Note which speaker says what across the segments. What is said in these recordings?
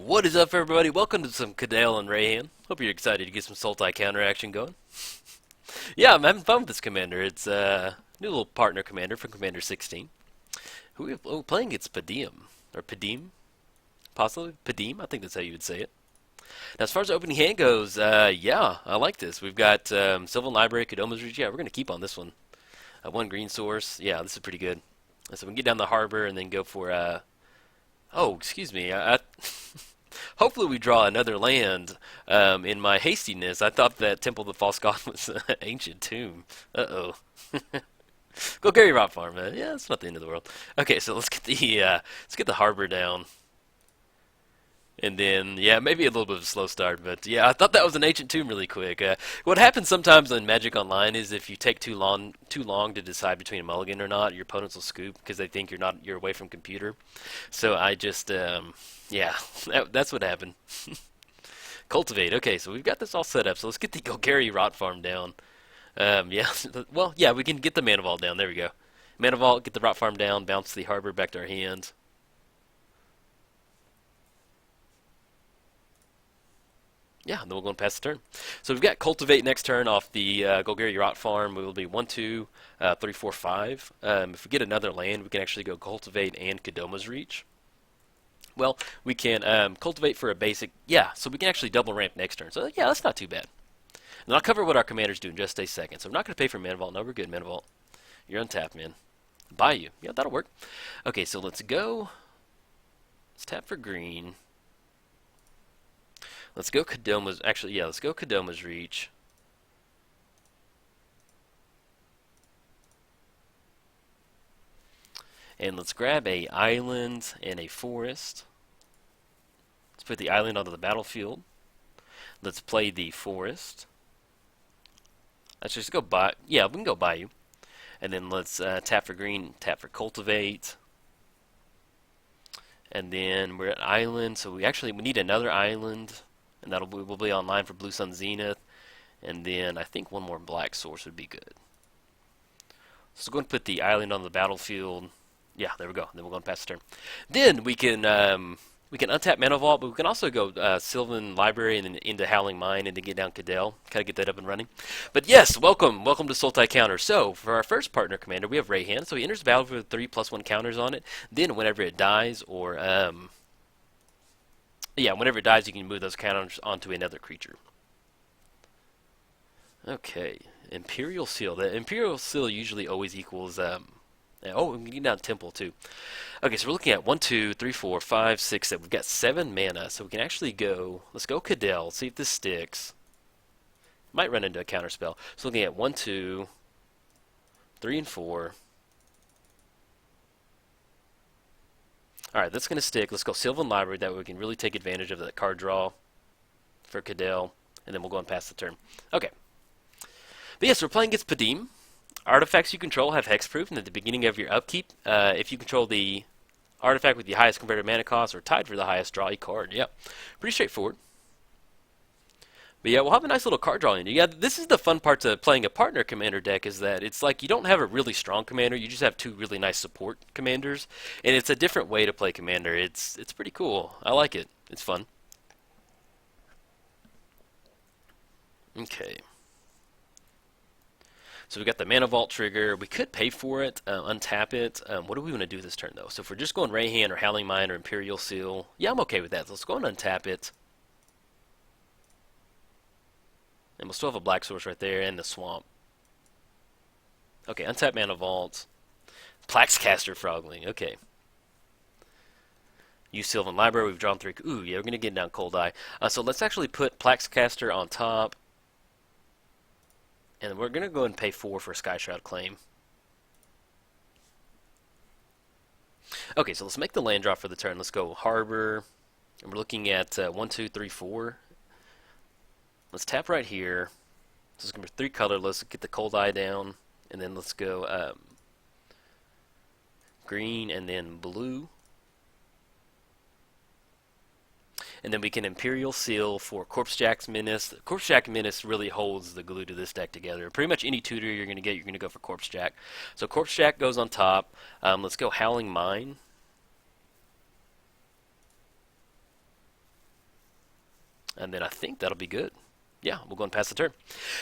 Speaker 1: What is up, everybody? Welcome to some Kydele and Reyhan. Hope you're excited to get some Sultai counter action going. Yeah, I'm having fun with this commander. It's a new little partner commander from Commander 16. Who are we playing? It's Padeem. Or Padeem? Possibly? Padeem? I think that's how you would say it. Now, as far as opening hand goes, yeah, I like this. We've got Sylvan Library, Kodoma's Reach. Yeah, we're going to keep on this one. One green source. Yeah, this is pretty good. So we can get down the harbor and then go for oh, excuse me. Hopefully we draw another land. In my hastiness, I thought that Temple of the False God was an ancient tomb. Uh-oh. Go Gary Rock Farm, man. Yeah, it's not the end of the world. Okay, so let's get the harbor down. And then, yeah, maybe a little bit of a slow start, but yeah, I thought that was an ancient tomb really quick. What happens sometimes in Magic Online is if you take too long to decide between a mulligan or not, your opponents will scoop because they think you're away from computer. So I just, yeah, that's what happened. Cultivate. Okay, so we've got this all set up. So let's get the Golgari Rot Farm down. Yeah, well, yeah, we can get the Mana Vault down. There we go. Mana Vault, get the Rot Farm down, bounce the harbor back to our hand. Yeah, then we'll go and pass the turn. So we've got Cultivate next turn off the Golgari Rot Farm. We will be 1, 2, 3, 4, 5. If we get another land, we can actually go Cultivate and Kodoma's Reach. Well, we can Cultivate for a basic, yeah, so we can actually double ramp next turn. So yeah, that's not too bad. And I'll cover what our commanders do in just a second. So I'm not going to pay for Mana Vault. No, we're good, Mana Vault. You're untapped, man. Buy you. Yeah, that'll work. Okay, so let's go. Let's tap for green. Let's go Kodoma's, actually, yeah, let's go Kodoma's Reach. And let's grab a island and a forest. Let's put the island onto the battlefield. Let's play the forest. Let's just go buy, yeah, we can go buy you. And then let's tap for green, tap for Cultivate. And then we're at island, so we need another island. And we'll be online for Blue Sun Zenith. And then I think one more black source would be good. So we're going to put the island on the battlefield. Yeah, there we go. Then we're going to pass the turn. Then we can untap Mana Vault, but we can also go Sylvan Library and then into Howling Mine and then get down Kydele. Kind of get that up and running. But yes, welcome to Sultai Counter. So for our first partner commander, we have Reyhan. So he enters the battle with 3+1 counters on it. Then whenever it dies, or yeah, whenever it dies, you can move those counters onto another creature. Okay, Imperial Seal. The Imperial Seal usually always equals, oh, we can get down Temple too. Okay, so we're looking at 1, 2, 3, 4, 5, 6, 7. We've got 7 mana, so we can actually go, let's go Kydele, see if this sticks. Might run into a counter spell. So looking at 1, 2, 3, and 4. Alright, that's going to stick. Let's go Sylvan Library. That way we can really take advantage of that card draw for Kydele. And then we'll go and pass the turn. Okay. But yes, we're playing against Padeem. Artifacts you control have hexproof, and at the beginning of your upkeep, if you control the artifact with the highest converted mana cost or tied for the highest, draw a card. Yep. Pretty straightforward. But yeah, we'll have a nice little card drawing. Yeah, this is the fun part to playing a partner commander deck, is that it's like you don't have a really strong commander, you just have 2 really nice support commanders, and it's a different way to play commander. It's pretty cool. I like it. It's fun. Okay. So we got the Mana Vault trigger. We could pay for it, untap it. What do we want to do this turn, though? So if we're just going Reyhan or Howling Mine or Imperial Seal, yeah, I'm okay with that. So let's go and untap it. And we'll still have a black source right there and the swamp. Okay, untap Mana Vault. Plaxcaster Frogling, okay. Use Sylvan Library, we've drawn 3. Ooh, yeah, we're going to get down Cold Eye. So let's actually put Plaxcaster on top. And we're going to go ahead and pay 4 for a Sky Shroud claim. Okay, so let's make the land drop for the turn. Let's go Harbor. And we're looking at 1, 2, 3, 4. Let's tap right here. So it's going to be 3 colorless. Get the Cold Eye down. And then let's go green and then blue. And then we can Imperial Seal for Corpsejack's Menace. Corpsejack Menace really holds the glue to this deck together. Pretty much any tutor you're going to get, you're going to go for Corpsejack. So Corpsejack goes on top. Let's go Howling Mine. And then I think that'll be good. Yeah, we'll go and pass the turn.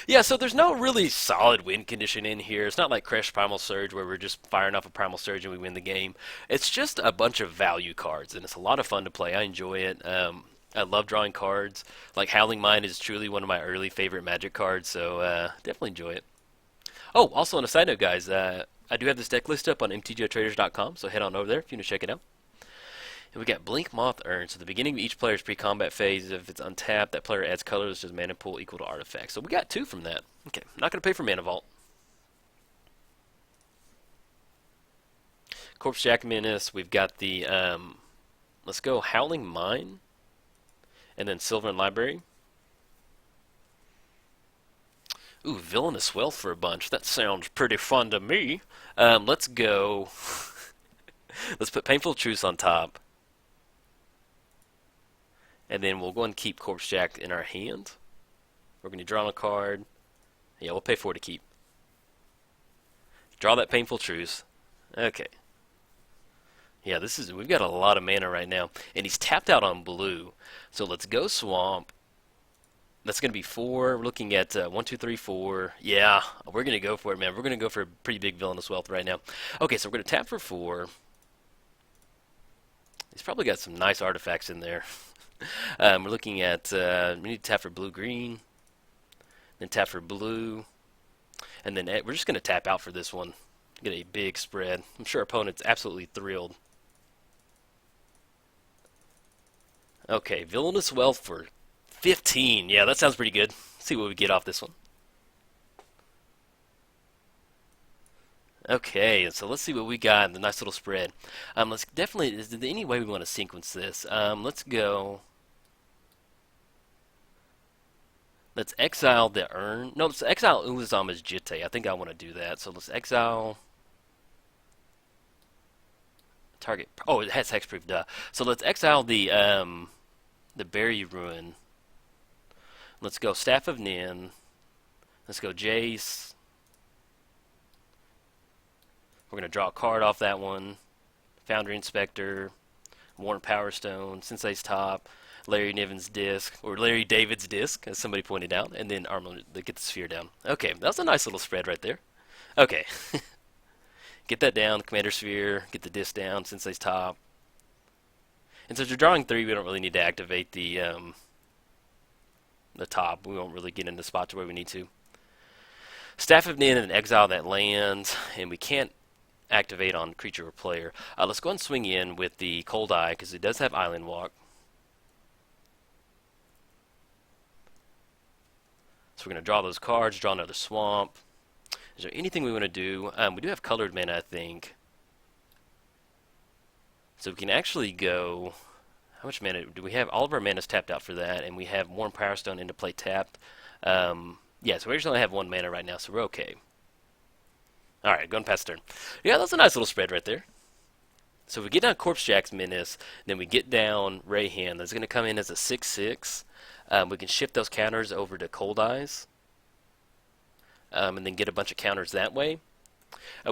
Speaker 1: Yeah, so there's no really solid win condition in here. It's not like Crash Primal Surge where we're just firing off a Primal Surge and we win the game. It's just a bunch of value cards, and it's a lot of fun to play. I enjoy it. I love drawing cards. Like Howling Mine is truly one of my early favorite Magic cards, so definitely enjoy it. Oh, also on a side note, guys, I do have this deck list up on MTGOTraders.com, so head on over there if you want to check it out. And we got Blink Moth Urn. So at the beginning of each player's pre-combat phase, if it's untapped, that player adds colorless to his mana pool equal to artifacts. So we got 2 from that. Okay, not going to pay for Mana Vault. Corpse Jack Menace. We've got the, let's go Howling Mine. And then Sylvan Library. Ooh, Villainous Wealth for a bunch. That sounds pretty fun to me. Let's go. Let's put Painful Truce on top. And then we'll go and keep Corpse Jack in our hand. We're going to draw on a card. Yeah, we'll pay 4 to keep. Draw that Painful Truce. Okay. Yeah, we've got a lot of mana right now. And he's tapped out on blue. So let's go Swamp. That's going to be 4. We're looking at 1, 2, 3, 4. Yeah, we're going to go for it, man. We're going to go for a pretty big Villainous Wealth right now. Okay, so we're going to tap for 4. He's probably got some nice artifacts in there. We're looking at, we need to tap for blue-green, then tap for blue, and then we're just going to tap out for this one. Get a big spread. I'm sure our opponent's absolutely thrilled. Okay, Villainous Wealth for 15. Yeah, that sounds pretty good. Let's see what we get off this one. Okay, so let's see what we got in the nice little spread. Let's definitely, is there any way we want to sequence this? Let's go. Let's exile the urn. No, let's exile Ulazama's Jitte. I think I want to do that. So let's exile target. Oh, it has hexproof. Duh. So let's exile the Berry Ruin. Let's go Staff of Nin. Let's go Jace. We're gonna draw a card off that one. Foundry Inspector, Worn Power Stone, Sensei's Top, Larry Niven's Disc, or Larry David's Disc, as somebody pointed out, and then Armor to get the sphere down. Okay, that was a nice little spread right there. Okay. Get that down, Commander Sphere, get the disc down, Sensei's Top. And since you're drawing 3, we don't really need to activate the top. We won't really get into the spot to where we need to. Staff of Nin and exile that land, and we can't activate on creature or player. Let's go and swing in with the Cold Eye, because it does have Island Walk. So we're going to draw those cards, draw another Swamp. Is there anything we want to do? We do have colored mana, I think. So we can actually go... How much mana do we have? All of our mana's tapped out for that, and we have Worn Power Stone into play tapped. Yeah, so we actually only have 1 mana right now, so we're okay. Alright, going past turn. Yeah, that's a nice little spread right there. So if we get down Corpse Jack's Menace, then we get down Reyhan. That's going to come in as a 6/6. We can shift those counters over to Cold Eyes. And then get a bunch of counters that way.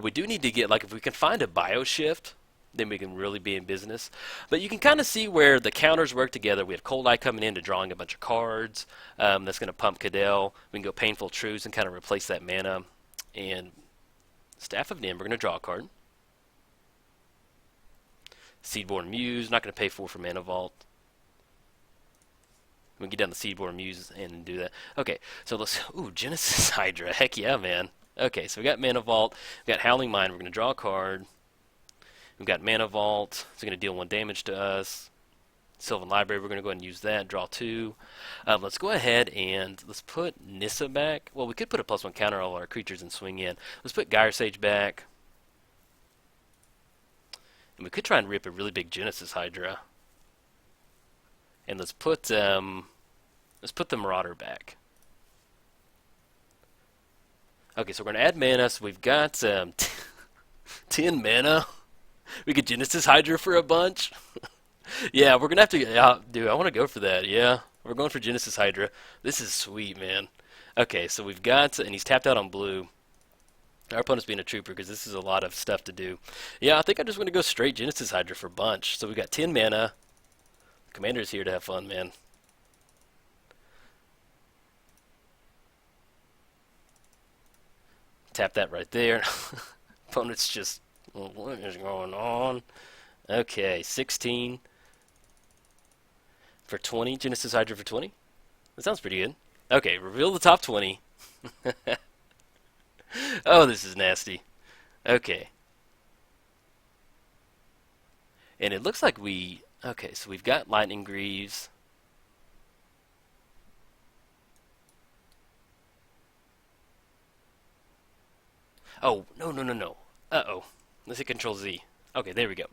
Speaker 1: We do need to get, like, if we can find a bio shift, then we can really be in business. But you can kind of see where the counters work together. We have Cold Eye coming in to drawing a bunch of cards. That's going to pump Kydele. We can go Painful Truce and kind of replace that mana. And Staff of Nin, we're going to draw a card. Seedborn Muse, not going to pay 4 for Mana Vault. We can get down the Seedborn Muse and do that. Okay, so let's... Ooh, Genesis Hydra. Heck yeah, man. Okay, so we got Mana Vault. We got Howling Mine. We're going to draw a card. We've got Mana Vault. It's going to deal 1 damage to us. Sylvan Library, we're going to go ahead and use that. Draw 2. Let's go ahead and let's put Nissa back. Well, we could put a +1 counter on all our creatures and swing in. Let's put Gyre Sage back. And we could try and rip a really big Genesis Hydra. And let's put the Marauder back. Okay, so we're going to add mana. So we've got 10 mana. We get Genesis Hydra for a bunch. Yeah, we're going to have to... dude, I want to go for that. Yeah, we're going for Genesis Hydra. This is sweet, man. Okay, so we've got... And he's tapped out on blue. Our opponent's being a trooper because this is a lot of stuff to do. Yeah, I think I'm just going to go straight Genesis Hydra for a bunch. So we've got 10 mana. Commander's here to have fun, man. Tap that right there. Opponent's just, well, what is going on? Okay, 16 for 20. Genesis Hydra for 20. That sounds pretty good. Okay, reveal the top 20. Oh, this is nasty. Okay. And it looks like we... Okay, so we've got Lightning Greaves. Oh, no, no, no, no. Uh-oh. Let's hit Control Z. Okay, there we go.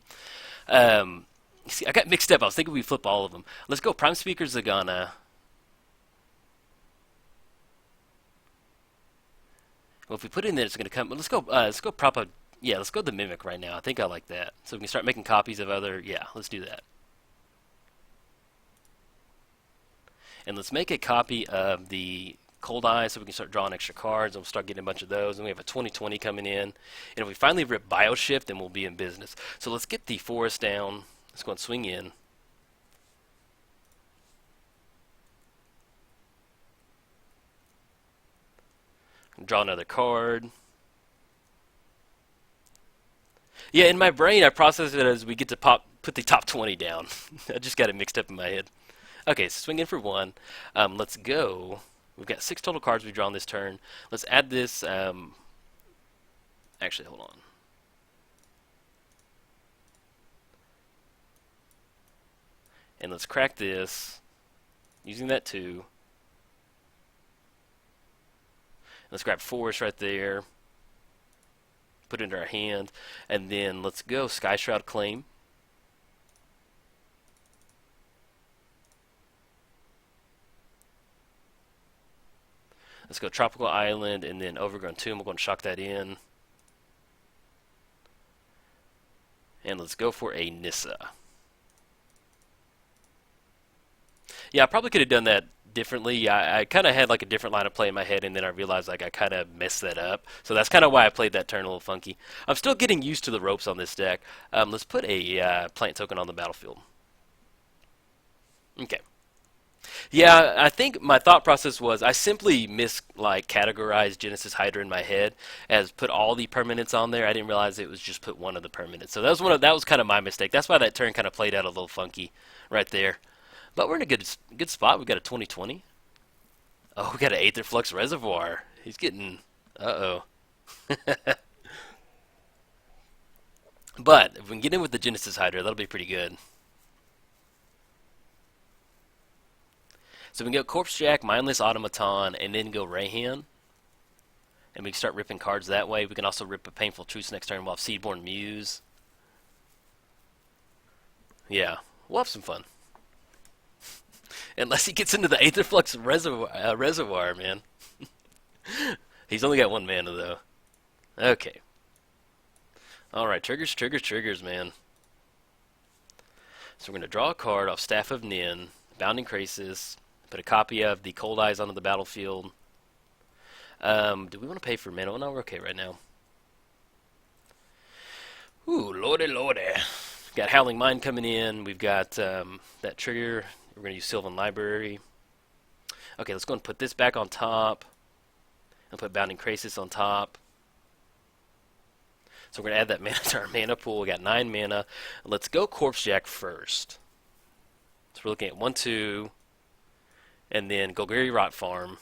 Speaker 1: See, I got mixed up. I was thinking we flip all of them. Let's go Prime Speaker Zagana. Well, if we put it in there, it's going to come. Let's go prop up. Yeah, let's go the Mimic right now. I think I like that. So we can start making copies of other. Yeah, let's do that. And let's make a copy of the Cold Eye so we can start drawing extra cards, and we'll start getting a bunch of those. And we have a 2020 coming in. And if we finally rip Bioshift, then we'll be in business. So let's get the Forest down. Let's go and swing in. Draw another card. Yeah, in my brain, I process it as we get to put the top 20 down. I just got it mixed up in my head. Okay, so swing in for 1. Let's go. We've got 6 total cards we've drawn this turn. Let's add this. Actually, hold on. And let's crack this using that 2. Let's grab Forest right there. Put it into our hand. And then let's go Sky Shroud Claim. Let's go Tropical Island and then Overgrown Tomb. We're going to shock that in. And let's go for a Nissa. Yeah, I probably could have done that differently. I kind of had like a different line of play in my head, and then I realized like I kind of messed that up. So that's kind of why I played that turn a little funky. I'm still getting used to the ropes on this deck. Let's put a plant token on the battlefield. Okay. Yeah, I think my thought process was I simply categorized Genesis Hydra in my head as put all the permanents on there. I didn't realize it was just put one of the permanents. So that was kind of my mistake. That's why that turn kind of played out a little funky right there. But we're in a good spot. We've got a 2020. Oh, we got an Aetherflux Reservoir. He's getting... Uh-oh. But if we can get in with the Genesis Hydra, that'll be pretty good. So we can go Corpse Jack, Mindless Automaton, and then go Reyhan. And we can start ripping cards that way. We can also rip a Painful Truce next turn. We'll have Seedborn Muse. Yeah, we'll have some fun. Unless he gets into the Aetherflux reservoir, man. He's only got 1 mana, though. Okay. Alright, triggers, triggers, triggers, man. So we're going to draw a card off Staff of Nin, Bounding Krasis, put a copy of the Cold Eyes onto the battlefield. Do we want to pay for mana? Oh, no, we're okay right now. Ooh, lordy, lordy. Got Howling Mind coming in. We've got that trigger. We're going to use Sylvan Library. Okay, let's go and put this back on top. And put Bounding Krasis on top. So we're going to add that mana to our mana pool. We got 9 mana. Let's go Corpse Jack first. So we're looking at 1, 2, and then Golgari Rot Farm.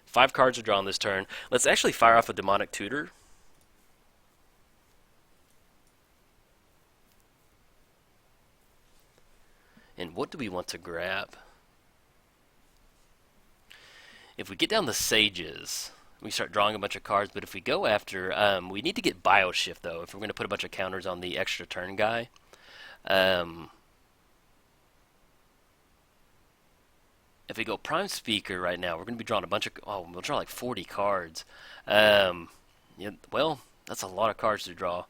Speaker 1: Five cards are drawn this turn. Let's actually fire off a Demonic Tutor. And what do we want to grab? If we get down the Sages, we start drawing a bunch of cards, but if we go after, we need to get Bioshift, though, if we're going to put a bunch of counters on the extra turn guy. If we go Prime Speaker right now, we're going to be drawing a bunch of... Oh, we'll draw like 40 cards. Yeah, well, that's a lot of cards to draw.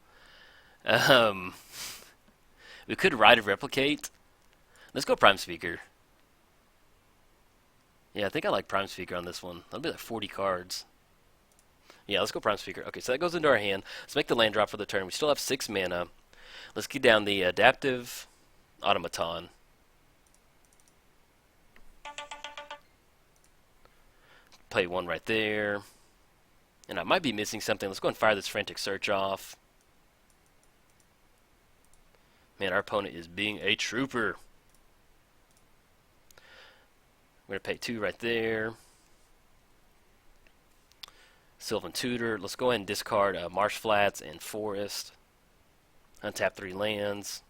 Speaker 1: We could Rite of Replicate. Let's go Prime Speaker. Yeah, I think I like Prime Speaker on this one. That'll be like 40 cards. Yeah, let's go Prime Speaker. Okay, so that goes into our hand. Let's make the land drop for the turn. We still have 6 mana. Let's get down the Adaptive Automaton. Play one right there. And I might be missing something. Let's go and fire this Frantic Search off. Man, our opponent is being a trooper. We're going to pay 2 right there. Sylvan Tutor. Let's go ahead and discard Marsh Flats and Forest. Untap 3 lands.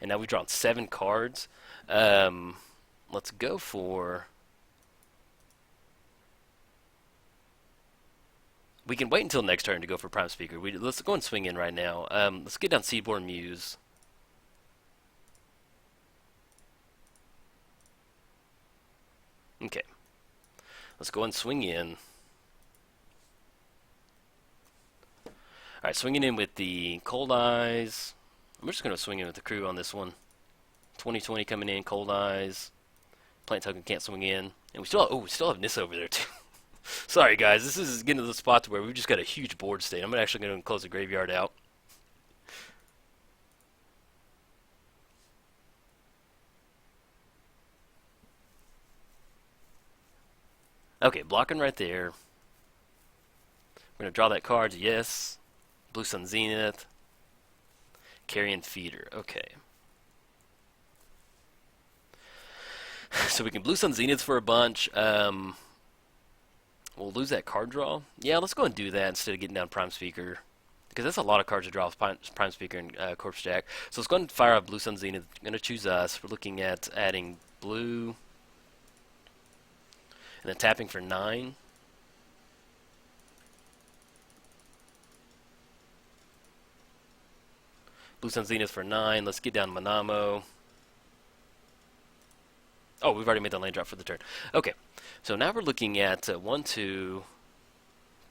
Speaker 1: And now we've drawn 7 cards. Let's go for... We can wait until next turn to go for Prime Speaker. Let's go and swing in right now. Let's get down Seaborn Muse. Okay. Let's go and swing in. Alright, swinging in with the Cold Eyes. I'm just going to swing in with the crew on this one. 2020 coming in, Cold Eyes. Plant Token can't swing in. And we still have Nissa over there too. Sorry guys, this is getting to the spot where we've just got a huge board state. I'm actually going to close the graveyard out. Okay, blocking right there. We're going to draw that card, yes. Blue Sun Zenith. Carrion Feeder, okay. So we can Blue Sun Zenith for a bunch. We'll lose that card draw. Yeah, let's go and do that instead of getting down Prime Speaker. Because that's a lot of cards to draw with Prime Speaker and Corpse Jack. So let's go and fire up Blue Sun Zenith. I'm going to choose us. We're looking at adding blue. And then tapping for 9. Blue Sun Zenith for 9. Let's get down Manamo. Oh, we've already made the land drop for the turn. Okay, so now we're looking at 1, 2,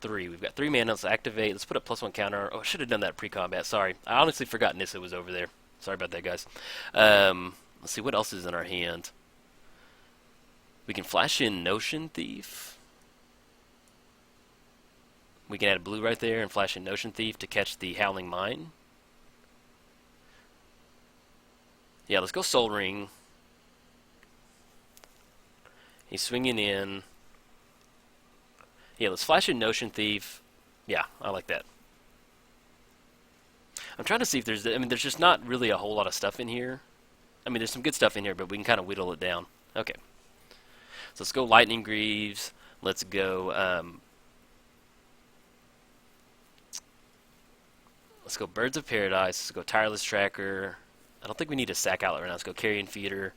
Speaker 1: 3. We've got 3 mana. Let's activate. Let's put a +1 counter. Oh, I should have done that pre-combat. Sorry. I honestly forgot Nissa was over there. Sorry about that, guys. Let's see what else is in our hand. We can flash in Notion Thief. We can add a blue right there and flash in Notion Thief to catch the Howling Mine. Yeah, let's go Soul Ring. He's swinging in. Yeah, let's flash in Notion Thief. Yeah, I like that. I'm trying to see if there's... I mean, there's just not really a whole lot of stuff in here. I mean, there's some good stuff in here, but we can kind of whittle it down. Okay. So let's go Lightning Greaves. Let's go... let's go Birds of Paradise. Let's go Tireless Tracker. I don't think we need a sack outlet right now. Let's go Carrion Feeder.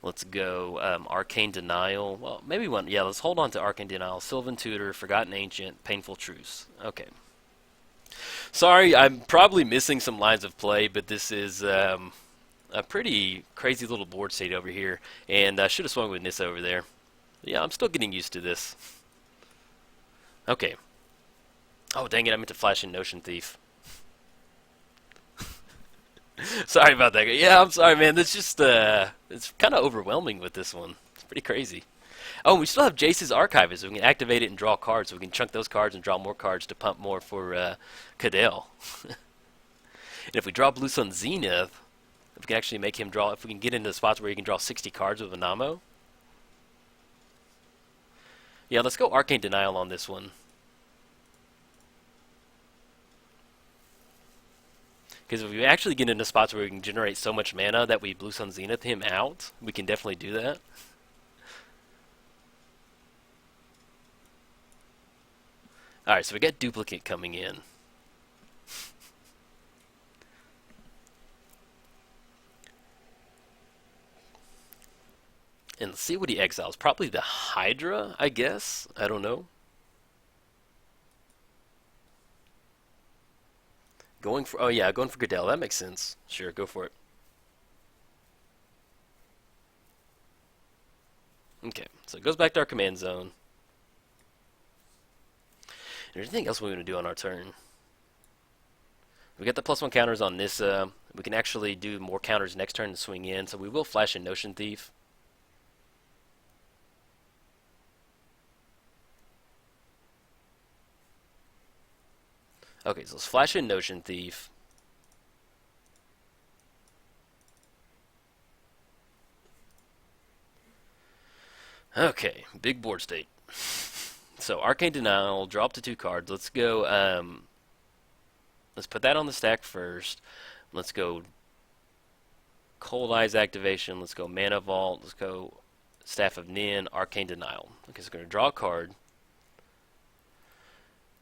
Speaker 1: Let's go Arcane Denial. Well, maybe one. Yeah, let's hold on to Arcane Denial. Sylvan Tutor, Forgotten Ancient, Painful Truce. Okay. Sorry, I'm probably missing some lines of play, but this is a pretty crazy little board state over here. And I should have swung with Nissa over there. Yeah, I'm still getting used to this. Okay. Oh, dang it, I meant to flash in Notion Thief. Sorry about that. Yeah, I'm sorry, man. It's just, it's kind of overwhelming with this one. It's pretty crazy. Oh, we still have Jace's Archivist. So we can activate it and draw cards. So we can chunk those cards and draw more cards to pump more for Kydele. And if we draw Blue Sun Zenith, if we can actually make him draw, if we can get into the spots where he can draw 60 cards with Anamo. Yeah, let's go Arcane Denial on this one. Because if we actually get into spots where we can generate so much mana that we Blue Sun Zenith him out, we can definitely do that. Alright, so we got Duplicate coming in. And let's see what he exiles. Probably the Hydra, I guess. I don't know. Going for, oh yeah, going for Kydele. That makes sense. Sure, go for it. Okay, so it goes back to our command zone. Is there anything else we want to do on our turn? We got the +1 counters on this. We can actually do more counters next turn to swing in, so we will flash in Notion Thief. Okay, so let's flash in Notion Thief. Okay, big board state. So Arcane Denial, draw up to 2 cards. Let's go. Let's put that on the stack first. Let's go Cold Eyes activation. Let's go Mana Vault. Let's go Staff of Nin, Arcane Denial. Okay, so we're going to draw a card.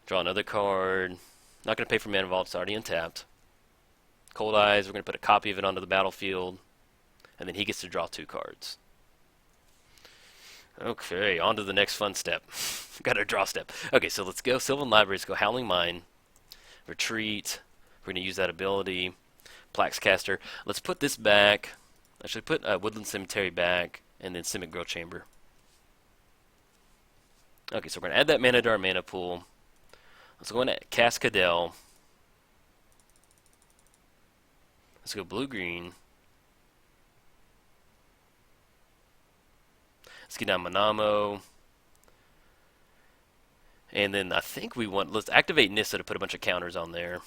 Speaker 1: Draw another card. Not going to pay for Mana Vault, it's already untapped. Cold Eyes, we're going to put a copy of it onto the battlefield. And then he gets to draw 2 cards. Okay, on to the next fun step. Got our draw step. Okay, so let's go Sylvan Library. Let's go Howling Mine. Retreat. We're going to use that ability. Plax Caster. Let's put this back. Actually, put Woodland Cemetery back. And then Simic Growth Chamber. Okay, so we're going to add that mana to our mana pool. Let's go into cast Kydele. Let's go blue-green. Let's get down Manamo. And then I think we want, let's activate Nissa to put a bunch of counters on there.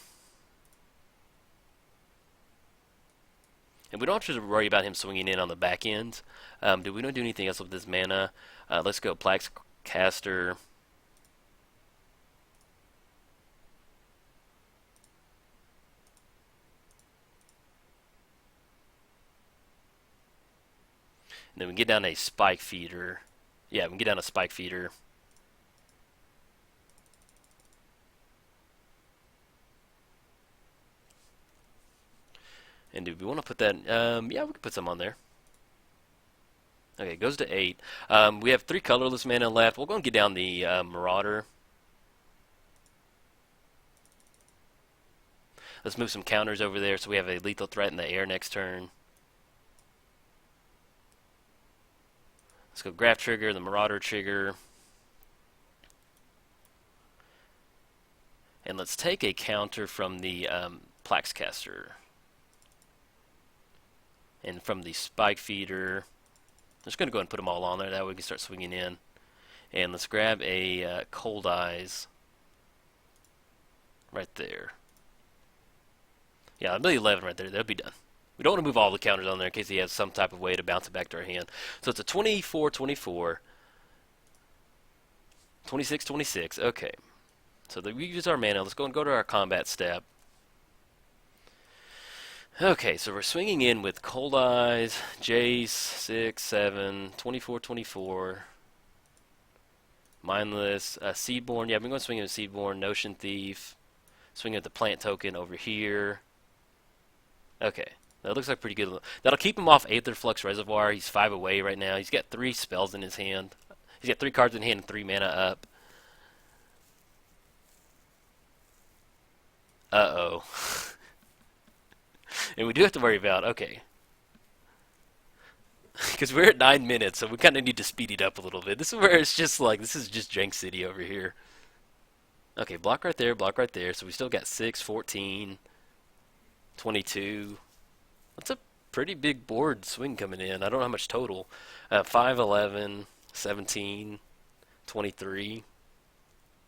Speaker 1: And we don't have to worry about him swinging in on the back end. We don't do anything else with this mana. Let's go Plax Caster. And then we get down a Spike Feeder. Yeah, we can get down a Spike Feeder. And do we want to put that? Yeah, we can put some on there. Okay, it goes to 8. We have 3 colorless mana left. We'll go and get down the Marauder. Let's move some counters over there so we have a lethal threat in the air next turn. Let's go Graph Trigger, the Marauder trigger. And let's take a counter from the Plax Caster. And from the Spike Feeder. I'm just going to go ahead and put them all on there. That way we can start swinging in. And let's grab a Cold Eyes. Right there. Yeah, I believe 11 right there. That'll be done. We don't want to move all the counters on there in case he has some type of way to bounce it back to our hand. So it's a 24-24. 26-26. Okay. So we use our mana. Let's go and go to our combat step. Okay, so we're swinging in with Cold Eyes, Jace, 6, 7, 24-24. Mindless, Seedborn. Yeah, I'm going to swing in with Seedborn, Notion Thief. Swing at the plant token over here. Okay. That looks like pretty good. That'll keep him off Aether Flux Reservoir. He's 5 away right now. He's got 3 spells in his hand. He's got 3 cards in hand and 3 mana up. Uh-oh. And we do have to worry about, okay. Because we're at 9 minutes, so we kind of need to speed it up a little bit. This is where it's just like, this is just Jank City over here. Okay, block right there, block right there. So we still got 6, 14, 22. That's a pretty big board swing coming in. I don't know how much total. 5, 11, 17, 23,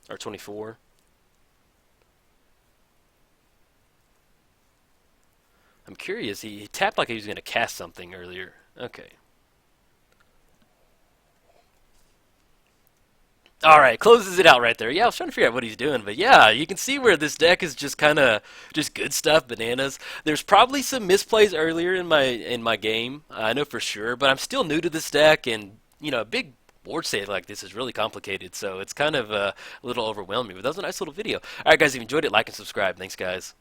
Speaker 1: or 24. I'm curious. He tapped like he was going to cast something earlier. Okay. Alright, closes it out right there. Yeah, I was trying to figure out what he's doing, but yeah, you can see where this deck is just kind of just good stuff, bananas. There's probably some misplays earlier in my game, I know for sure, but I'm still new to this deck, and you know, a big board state like this is really complicated, so it's kind of a little overwhelming. But that was a nice little video. Alright guys, if you enjoyed it, like and subscribe. Thanks guys.